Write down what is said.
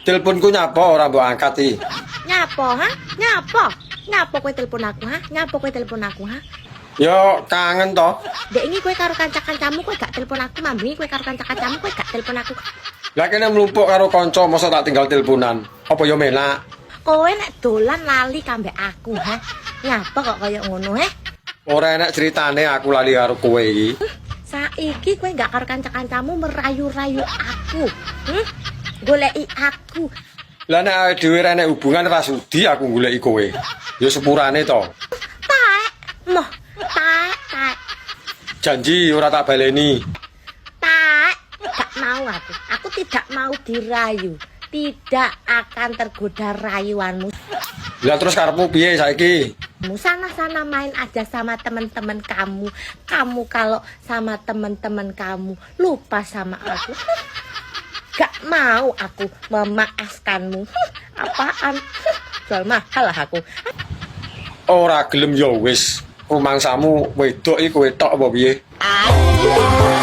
Teleponku nyapa ora mbok angkat iki. Nyapa, ha? Nyapa? Nyapa kowe telepon aku, ha? Nyapa kowe telepon aku, ha? Yo kangen to. Dek ini kowe karo kanca-kancamu kowe gak telepon aku, mambengi kowe karo kanca-kancamu kowe gak telepon aku. Lah kene mlumpuk karo kanca masa tak tinggal teleponan. Apa yo menak? Kowe nek dolan lali kambek aku, ha? Nyapa kok kaya ngono, he? Ora enak ceritane aku lali karo kowe iki. Saiki kowe gak karo kanca-kancamu merayu-rayu aku. Goleki aku. Lah nek awake dhewe ra enek hubungan ra sudi aku goleki kowe. Yo sepurane to. Tak, moh, tak. Janji ora tak baleni. Tak, gak mau aku. Aku tidak mau dirayu. Tidak akan tergoda rayuanmu. Lah terus karepmu piye saiki? Sana-sana main aja sama teman-teman kamu. Kamu kalau sama teman-teman kamu lupa sama aku. Gak mau aku memaafkanmu. Apaan? Jual mahal lah aku. Ora gelem ya wis. Rumangsamu wedok iki kowe tok apa piye? Aduh.